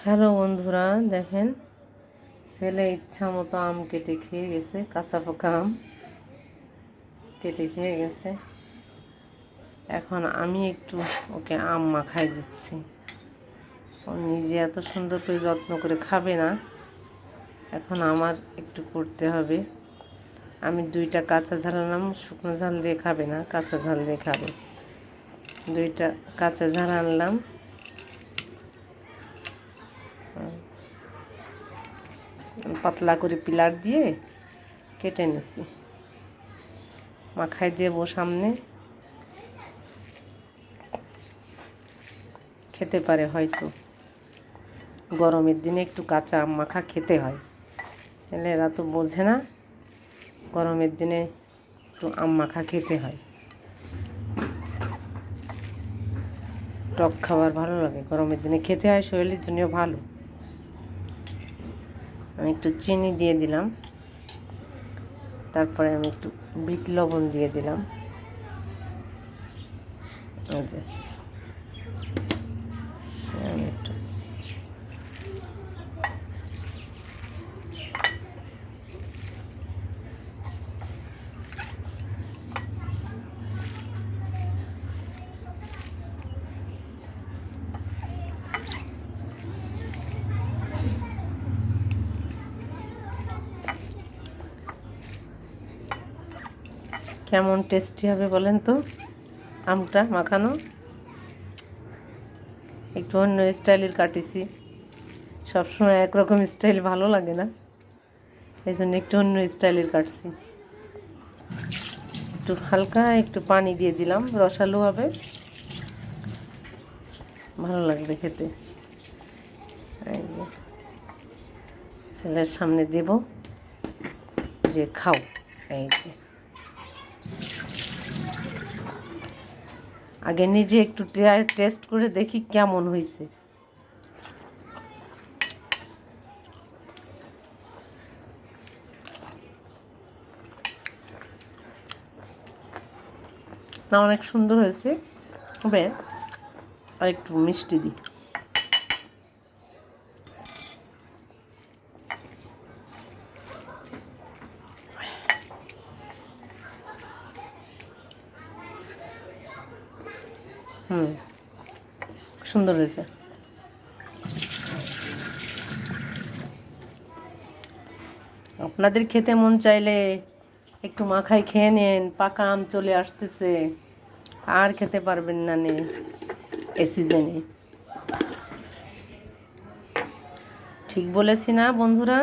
Hello বন্ধুরা, দেখেন ছেলে ইচ্ছা মতো আম কেটে খেয়ে গেছে। কাঁচা পাকা আম কেটে খেয়ে গেছে। এখন আমি একটু ওকে আম মাখাই দিচ্ছি। ও নিজে এত সুন্দর করে যত্ন করে খাবে না, এখন আমার একটু করতে হবে। আমি 2টা কাঁচা ঝাল আনলাম, শুকনো ঝাল দিয়ে খাবে না, কাঁচা ঝাল দিয়ে খাবে। 2টা কাঁচা ঝাল আনলাম, পাতলা করে পিলার দিয়ে কেটে নিছি, মাখাই দেবো সামনে। খেতে পারে হয়তো, গরমের দিনে একটু কাঁচা আম মাখা খেতে হয়। ছেলেরা তো বোঝে না, গরমের দিনে একটু আম মাখা খেতে হয়। টক খাবার ভালো লাগে, গরমের দিনে খেতে হয়, শরীরের জন্য ভালো। আমি একটু চিনি দিয়ে দিলাম, তারপরে আমি একটু বিট লবণ দিয়ে দিলাম। এই যে আমি একটু কেমন টেস্টি হবে বলেন তো আমটা মাখানো। একটু অন্য স্টাইলের কাটিছি, সবসময় একরকম স্টাইল ভালো লাগে না, এই জন্য একটু অন্য স্টাইলের কাটছি। একটু হালকা একটু পানি দিয়ে দিলাম, রসালো হবে, ভালো লাগবে খেতে। এই যে ছেলের সামনে দেব যে খাও। এই যে আগে নিজে একটু টেস্ট করে দেখি কেমন হয়েছে। না, অনেক সুন্দর হয়েছে, হবে আর একটু মিষ্টি দিই। সুন্দর হয়েছে। আপনাদের খেতে মন চাইলে একটু মাখাই খেয়ে নেন, পাকা আম চলে আসতেছে, আর খেতে পারবেন না নে এ সিজনে। ঠিক বলেছি না বন্ধুরা?